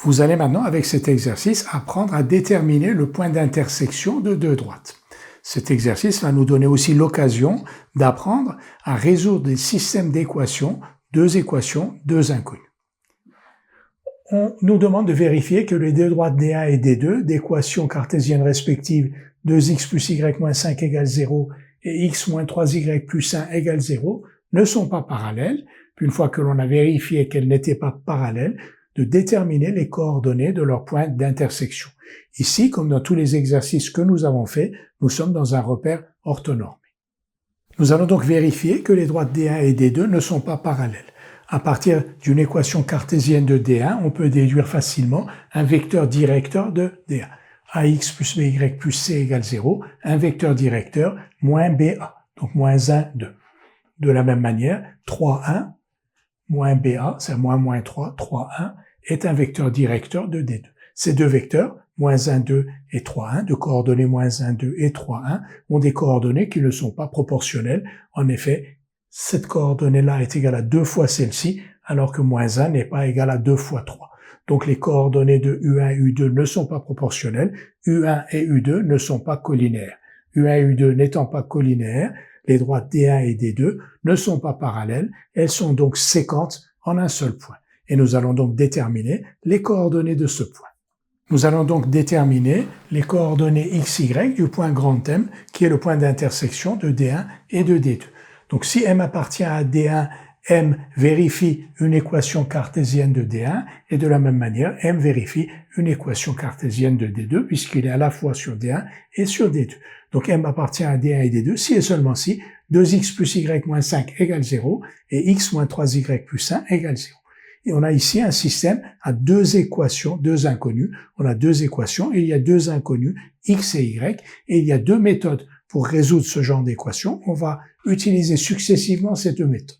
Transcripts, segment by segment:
Vous allez maintenant, avec cet exercice, apprendre à déterminer le point d'intersection de deux droites. Cet exercice va nous donner aussi l'occasion d'apprendre à résoudre des systèmes d'équations, deux inconnues. On nous demande de vérifier que les deux droites D1 et D2, d'équations cartésiennes respectives 2x plus y moins 5 égale 0 et x moins 3y plus 1 égale 0, ne sont pas parallèles. Puis une fois que l'on a vérifié qu'elles n'étaient pas parallèles, de déterminer les coordonnées de leur point d'intersection. Ici, comme dans tous les exercices que nous avons faits, nous sommes dans un repère orthonormé. Nous allons donc vérifier que les droites D1 et D2 ne sont pas parallèles. À partir d'une équation cartésienne de D1, on peut déduire facilement un vecteur directeur de D1. AX plus BY plus C égale 0, un vecteur directeur moins BA, donc moins 1, 2. De la même manière, 3, 1, moins BA, c'est moins 3, 3, 1, est un vecteur directeur de D2. Ces deux vecteurs, moins 1, 2 et 3, 1, de coordonnées moins 1, 2 et 3, 1, ont des coordonnées qui ne sont pas proportionnelles. En effet, cette coordonnée-là est égale à 2 fois celle-ci, alors que moins 1 n'est pas égal à 2 fois 3. Donc les coordonnées de U1 et U2 ne sont pas proportionnelles, U1 et U2 ne sont pas collinaires. U1 et U2 n'étant pas collinaires, les droites D1 et D2 ne sont pas parallèles, elles sont donc séquentes en un seul point. Et nous allons donc déterminer les coordonnées de ce point. Nous allons donc déterminer les coordonnées x, y du point grand M, qui est le point d'intersection de D1 et de D2. Donc si M appartient à D1, M vérifie une équation cartésienne de D1, et de la même manière, M vérifie une équation cartésienne de D2, puisqu'il est à la fois sur D1 et sur D2. Donc M appartient à D1 et D2, si et seulement si 2x plus y moins 5 égale 0, et x moins 3y plus 1 égale 0. Et on a ici un système à deux équations, deux inconnues. On a deux équations et il y a deux inconnues, x et y, et il y a deux méthodes pour résoudre ce genre d'équation. On va utiliser successivement ces deux méthodes.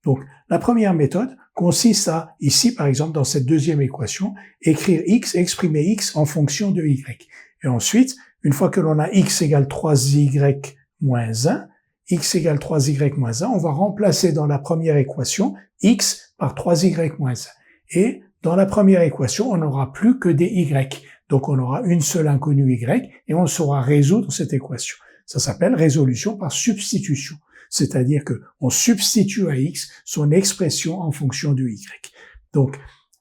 Donc, la première méthode consiste à, ici par exemple, dans cette deuxième équation, écrire x, exprimer x en fonction de y. Et ensuite, une fois que l'on a x égale 3y moins 1, x égale 3y moins 1, on va remplacer dans la première équation x par 3y moins 1. Et dans la première équation, on n'aura plus que des y. Donc on aura une seule inconnue y et on saura résoudre cette équation. Ça s'appelle résolution par substitution. C'est-à-dire que on substitue à x son expression en fonction de y. Donc,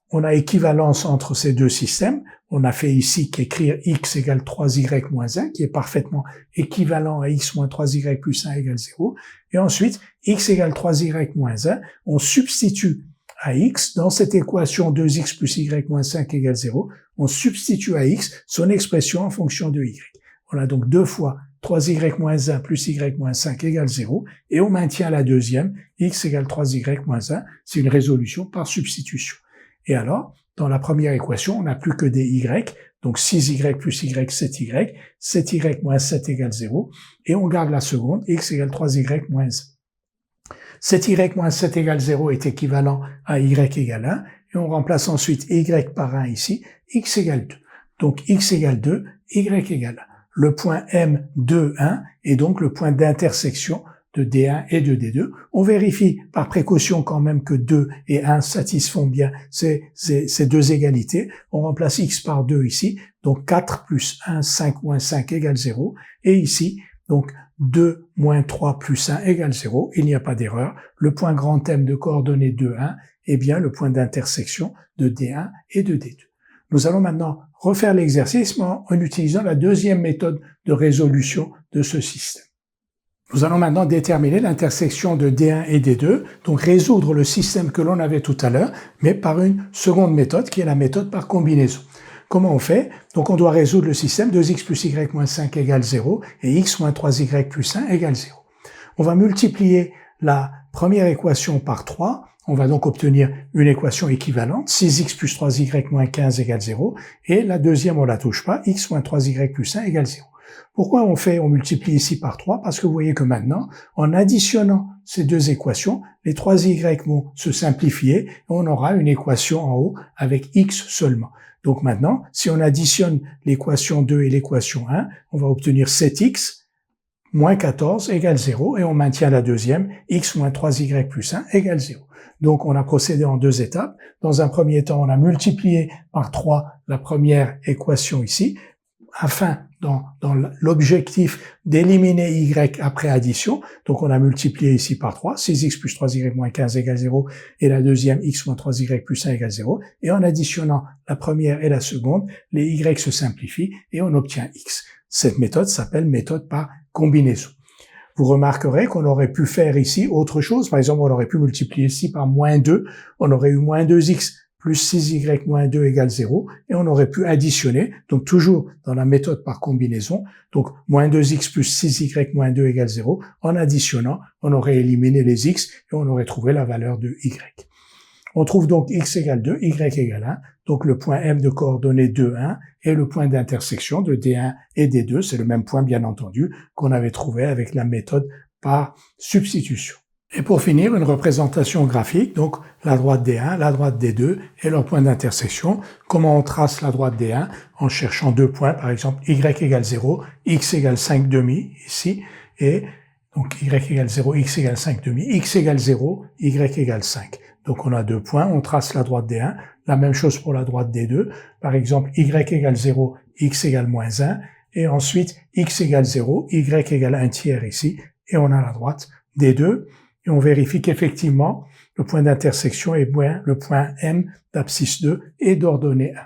on a équivalence entre ces deux systèmes. On a fait ici qu'écrire x égale 3y moins 1, qui est parfaitement équivalent à x moins 3y plus 1 égale 0. Et ensuite, x égale 3y moins 1, on substitue à x, dans cette équation 2x plus y moins 5 égale 0, on substitue à x son expression en fonction de y. On a donc deux fois 3y moins 1 plus y moins 5 égale 0, et on maintient la deuxième, x égale 3y moins 1, c'est une résolution par substitution. Et alors, dans la première équation, on n'a plus que des y, donc 6y plus y, 7y, 7y moins 7 égale 0, et on garde la seconde, x égale 3y moins 1. 7y moins 7 égale 0 est équivalent à y égale 1, et on remplace ensuite y par 1 ici, x égale 2. Donc x égale 2, y égale 1. Le point M2, 1 est donc le point d'intersection de D1 et de D2. On vérifie par précaution quand même que 2 et 1 satisfont bien ces deux égalités. On remplace x par 2 ici, donc 4 plus 1, 5 moins 5 égale 0. Et ici, donc 2 moins 3 plus 1 égale 0. Il n'y a pas d'erreur. Le point grand M de coordonnées 2, 1 est bien le point d'intersection de D1 et de D2. Nous allons maintenant refaire l'exercice en utilisant la deuxième méthode de résolution de ce système. Nous allons maintenant déterminer l'intersection de D1 et D2, donc résoudre le système que l'on avait tout à l'heure, mais par une seconde méthode qui est la méthode par combinaison. Comment on fait? Donc on doit résoudre le système 2x plus y moins 5 égale 0 et x moins 3y plus 1 égale 0. On va multiplier la première équation par 3, on va donc obtenir une équation équivalente, 6x plus 3y moins 15 égale 0, et la deuxième on la touche pas, x moins 3y plus 1 égale 0. Pourquoi on multiplie ici par 3? Parce que vous voyez que maintenant, en additionnant ces deux équations, les 3y vont se simplifier et on aura une équation en haut avec x seulement. Donc maintenant, si on additionne l'équation 2 et l'équation 1, on va obtenir 7x moins 14 égale 0, et on maintient la deuxième, x moins 3y plus 1 égale 0. Donc, on a procédé en deux étapes. Dans un premier temps, on a multiplié par 3 la première équation ici, afin, dans l'objectif d'éliminer y après addition. Donc, on a multiplié ici par 3, 6x plus 3y moins 15 égale 0, et la deuxième, x moins 3y plus 1 égale 0. Et en additionnant la première et la seconde, les y se simplifient et on obtient x. Cette méthode s'appelle méthode par combinaison. Vous remarquerez qu'on aurait pu faire ici autre chose. Par exemple, on aurait pu multiplier ici par moins 2. On aurait eu moins 2x plus 6y moins 2 égale 0. Et on aurait pu additionner, donc toujours dans la méthode par combinaison. Donc, moins 2x plus 6y moins 2 égale 0. En additionnant, on aurait éliminé les x et on aurait trouvé la valeur de y. On trouve donc x égale 2, y égale 1. Donc, le point M de coordonnées 2, 1 et le point d'intersection de D1 et D2, c'est le même point, bien entendu, qu'on avait trouvé avec la méthode par substitution. Et pour finir, une représentation graphique, donc la droite D1, la droite D2 et leur point d'intersection. Comment on trace la droite D1? En cherchant deux points, par exemple, y égale 0, x égale 5 demi, ici, et donc y égale 0, x égale 5 demi, x égale 0, y égale 5. Donc on a deux points, on trace la droite D1, la même chose pour la droite D2, par exemple y égale 0, x égale moins 1, et ensuite x égale 0, y égale 1 tiers ici, et on a la droite D2, et on vérifie qu'effectivement le point d'intersection est bien le point M d'abscisse 2 et d'ordonnée 1.